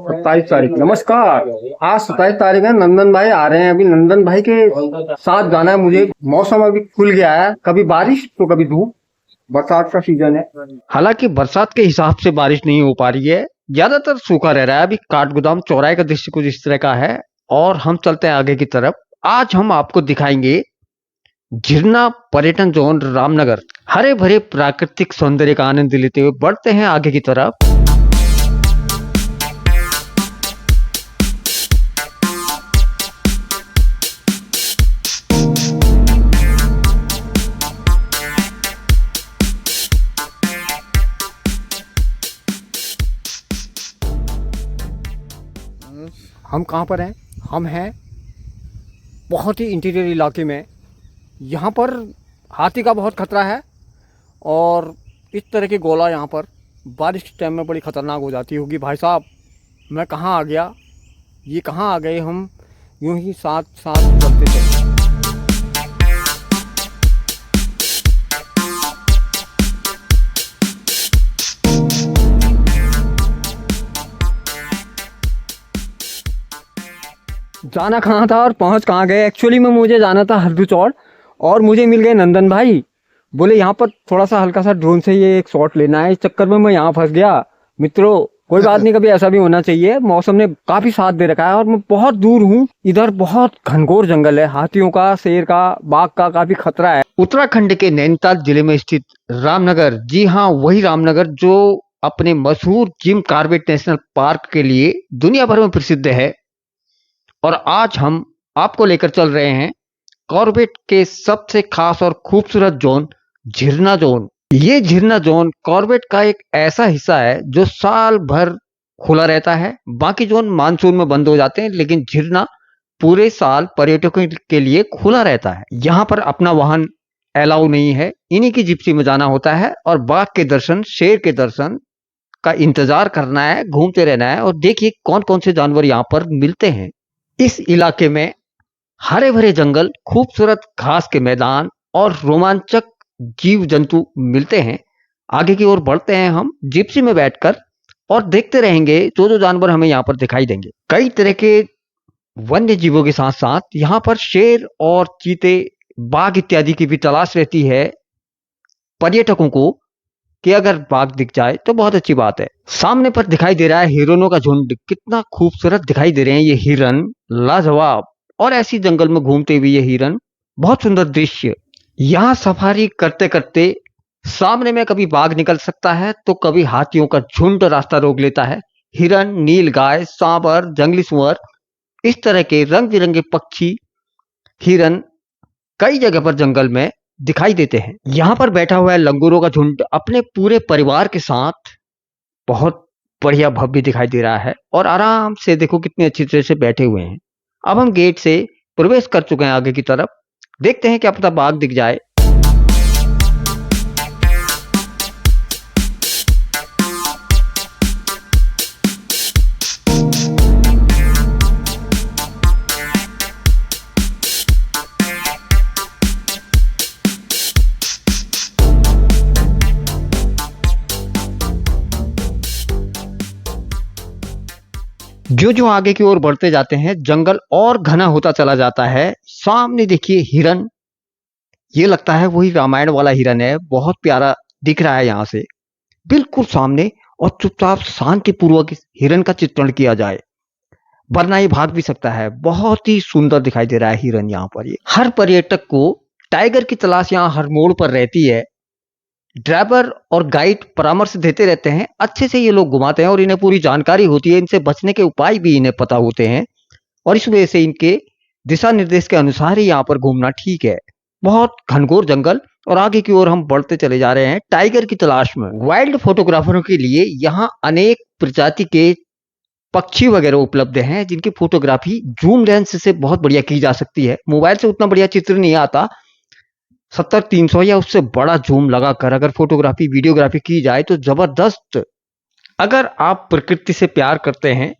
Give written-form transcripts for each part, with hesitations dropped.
27 तारीख। नमस्कार। आज 27 तारीख है। नंदन भाई आ रहे हैं। अभी नंदन भाई के साथ जाना है मुझे। मौसम अभी खुल गया है, कभी बारिश तो कभी धूप। बरसात का सीजन है। हालांकि बरसात के हिसाब से बारिश नहीं हो पा रही है, ज्यादातर सूखा रह रहा है। अभी काठगोदाम चौराहे का दृश्य कुछ इस तरह का है और हम चलते हैं आगे की तरफ। आज हम आपको दिखाएंगे झिरना पर्यटन जोन रामनगर। हरे भरे प्राकृतिक सौंदर्य का आनंद लेते हुए बढ़ते हैं आगे की तरफ। हम कहाँ पर हैं? हम हैं बहुत ही इंटीरियर इलाके में। यहाँ पर हाथी का बहुत खतरा है और इस तरह की गोला यहाँ पर बारिश के टाइम में बड़ी ख़तरनाक हो जाती होगी। भाई साहब, मैं कहाँ आ गया, ये कहाँ आ गए हम? यूं ही साथ साथ चलते चलते जाना कहाँ था और पहुँच कहाँ गए? एक्चुअली में मुझे जाना था हरदू चौड़ और मुझे मिल गए नंदन भाई। बोले यहाँ पर थोड़ा सा हल्का सा ड्रोन से ये एक शॉट लेना है। इस चक्कर में मैं यहाँ फंस गया। मित्रों, कोई बात नहीं, कभी ऐसा भी होना चाहिए। मौसम ने काफी साथ दे रखा है और मैं बहुत दूर हूँ। इधर बहुत घनघोर जंगल है, हाथियों का, शेर का, बाघ का काफी खतरा है। उत्तराखंड के नैनीताल जिले में स्थित रामनगर, जी हाँ वही रामनगर जो अपने मशहूर जिम कॉर्बेट नेशनल पार्क के लिए दुनिया भर में प्रसिद्ध है। और आज हम आपको लेकर चल रहे हैं कॉर्बेट के सबसे खास और खूबसूरत जोन, झिरना जोन। ये झिरना जोन कॉर्बेट का एक ऐसा हिस्सा है जो साल भर खुला रहता है। बाकी जोन मानसून में बंद हो जाते हैं, लेकिन झिरना पूरे साल पर्यटकों के लिए खुला रहता है। यहाँ पर अपना वाहन अलाउ नहीं है, इन्हीं की जिप्सी में जाना होता है और बाघ के दर्शन, शेर के दर्शन का इंतजार करना है, घूमते रहना है। और देखिए कौन कौन से जानवर यहाँ पर मिलते हैं। इस इलाके में हरे भरे जंगल, खूबसूरत घास के मैदान और रोमांचक जीव जंतु मिलते हैं। आगे की ओर बढ़ते हैं हम जिप्सी में बैठकर और देखते रहेंगे जो जो जानवर हमें यहाँ पर दिखाई देंगे। कई तरह के वन्य जीवों के साथ साथ यहाँ पर शेर और चीते, बाघ इत्यादि की भी तलाश रहती है पर्यटकों को कि अगर बाघ दिख जाए तो बहुत अच्छी बात है। सामने पर दिखाई दे रहा है हिरणों का झुंड। कितना खूबसूरत दिखाई दे रहे हैं ये हिरन, लाजवाब। और ऐसी जंगल में घूमते हुए ये हिरन, बहुत सुंदर दृश्य। यहाँ सफारी करते करते सामने में कभी बाघ निकल सकता है तो कभी हाथियों का झुंड रास्ता रोक लेता है। हिरन, नीलगाय, सांबर, जंगली सुअर, इस तरह के रंग बिरंगे पक्षी, हिरन कई जगह पर जंगल में दिखाई देते हैं। यहाँ पर बैठा हुआ है लंगूरों का झुंड अपने पूरे परिवार के साथ। बहुत बढ़िया भव्य दिखाई दे रहा है और आराम से देखो कितनी अच्छी तरह से बैठे हुए हैं। अब हम गेट से प्रवेश कर चुके हैं आगे की तरफ। देखते हैं क्या पता बाघ दिख जाए। जो जो आगे की ओर बढ़ते जाते हैं जंगल और घना होता चला जाता है। सामने देखिए हिरन, ये लगता है वही रामायण वाला हिरन है। बहुत प्यारा दिख रहा है यहाँ से बिल्कुल सामने। और चुपचाप शांतिपूर्वक इस हिरन का चित्रण किया जाए, वरना ये भाग भी सकता है। बहुत ही सुंदर दिखाई दे रहा है हिरन यहाँ पर। ये हर पर्यटक को टाइगर की तलाश यहाँ हर मोड़ पर रहती है। ड्राइवर और गाइड परामर्श देते रहते हैं, अच्छे से ये लोग घुमाते हैं और इन्हें पूरी जानकारी होती है। इनसे बचने के उपाय भी इन्हें पता होते हैं और इस वजह से इनके दिशा निर्देश के अनुसार ही यहाँ पर घूमना ठीक है। बहुत घनघोर जंगल और आगे की ओर हम बढ़ते चले जा रहे हैं टाइगर की तलाश में। वाइल्ड फोटोग्राफरों के लिए यहाँ अनेक प्रजाति के पक्षी वगैरह उपलब्ध हैं जिनकी फोटोग्राफी जूम लेंस से बहुत बढ़िया की जा सकती है। मोबाइल से उतना बढ़िया चित्र नहीं आता। 70-300 या उससे बड़ा जूम लगाकर अगर फोटोग्राफी, वीडियोग्राफी की जाए तो जबरदस्त। अगर आप प्रकृति से प्यार करते हैं,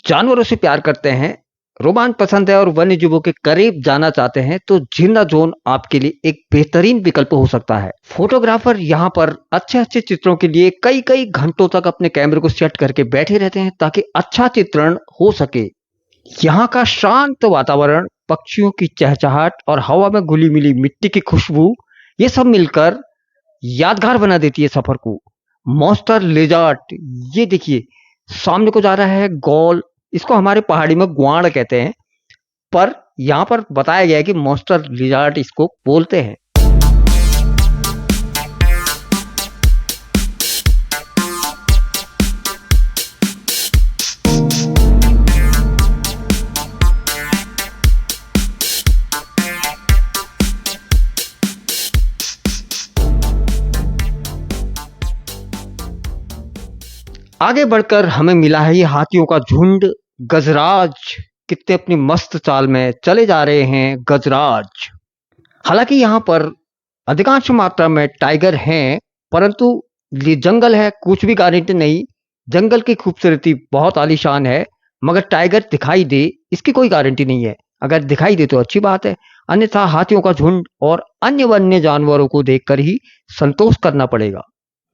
जानवरों से प्यार करते हैं, रोमांच पसंद है और वन्य जीवों के करीब जाना चाहते हैं तो झीरना जोन आपके लिए एक बेहतरीन विकल्प हो सकता है। फोटोग्राफर यहाँ पर अच्छे अच्छे चित्रों के लिए कई कई घंटों तक अपने कैमरे को सेट करके बैठे रहते हैं ताकि अच्छा चित्रण हो सके। यहाँ का शांत वातावरण, पक्षियों की चहचहाट और हवा में घुली मिली मिट्टी की खुशबू, ये सब मिलकर यादगार बना देती है सफर को। मॉन्स्टर लिजर्ट, ये देखिए सामने को जा रहा है गॉल, इसको हमारे पहाड़ी में ग्वाड़ कहते हैं, पर यहाँ पर बताया गया है कि मॉन्स्टर लिजर्ट इसको बोलते हैं। आगे बढ़कर हमें मिला है ये हाथियों का झुंड गजराज। कितने अपनी मस्त चाल में चले जा रहे हैं गजराज। हालांकि यहाँ पर अधिकांश मात्रा में टाइगर हैं, परंतु ये जंगल है, कुछ भी गारंटी नहीं। जंगल की खूबसूरती बहुत आलीशान है, मगर टाइगर दिखाई दे इसकी कोई गारंटी नहीं है। अगर दिखाई दे तो अच्छी बात है, अन्यथा हाथियों का झुंड और अन्य वन्य जानवरों को देखकर ही संतोष करना पड़ेगा।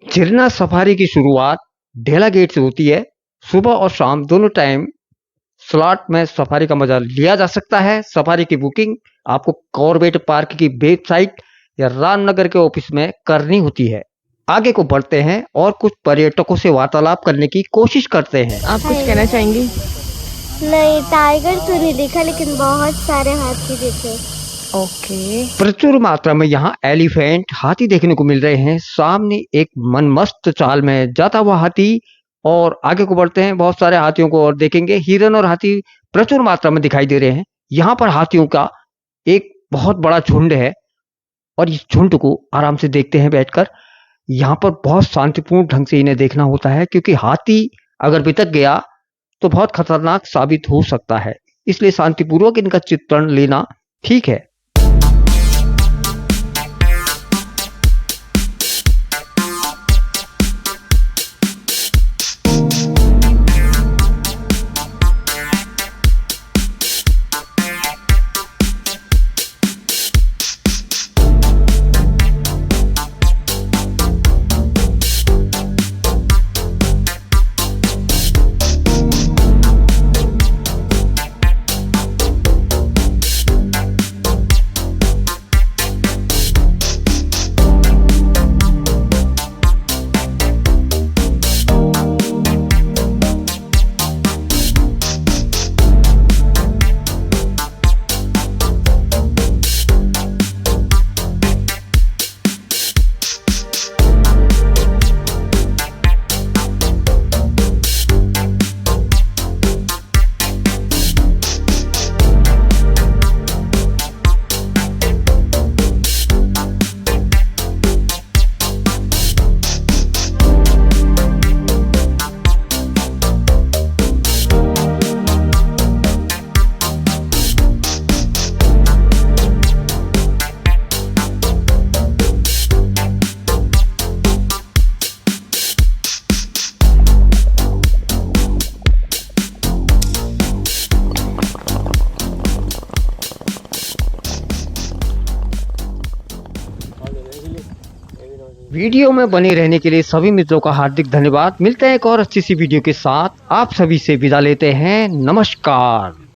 झिरना सफारी की शुरुआत ढेला गेट से होती है। सुबह और शाम दोनों टाइम स्लॉट में सफारी का मजा लिया जा सकता है। सफारी की बुकिंग आपको कॉर्बेट पार्क की वेबसाइट या रामनगर के ऑफिस में करनी होती है। आगे को बढ़ते हैं और कुछ पर्यटकों से वार्तालाप करने की कोशिश करते हैं। आप कुछ कहना चाहेंगी? नहीं, टाइगर तो नहीं देखा, लेकिन बहुत सारे हाथी देखे। ओके। प्रचुर मात्रा में यहाँ एलिफेंट, हाथी देखने को मिल रहे हैं। सामने एक मनमस्त चाल में जाता हुआ हाथी, और आगे को बढ़ते हैं, बहुत सारे हाथियों को और देखेंगे। हिरन और हाथी प्रचुर मात्रा में दिखाई दे रहे हैं। यहाँ पर हाथियों का एक बहुत बड़ा झुंड है और इस झुंड को आराम से देखते हैं बैठकर। यहाँ पर बहुत शांतिपूर्ण ढंग से इन्हें देखना होता है, क्योंकि हाथी अगर बितक गया तो बहुत खतरनाक साबित हो सकता है। इसलिए शांतिपूर्वक इनका चित्रण लेना ठीक है। वीडियो में बने रहने के लिए सभी मित्रों का हार्दिक धन्यवाद। मिलते हैं एक और अच्छी सी वीडियो के साथ। आप सभी से विदा लेते हैं। नमस्कार।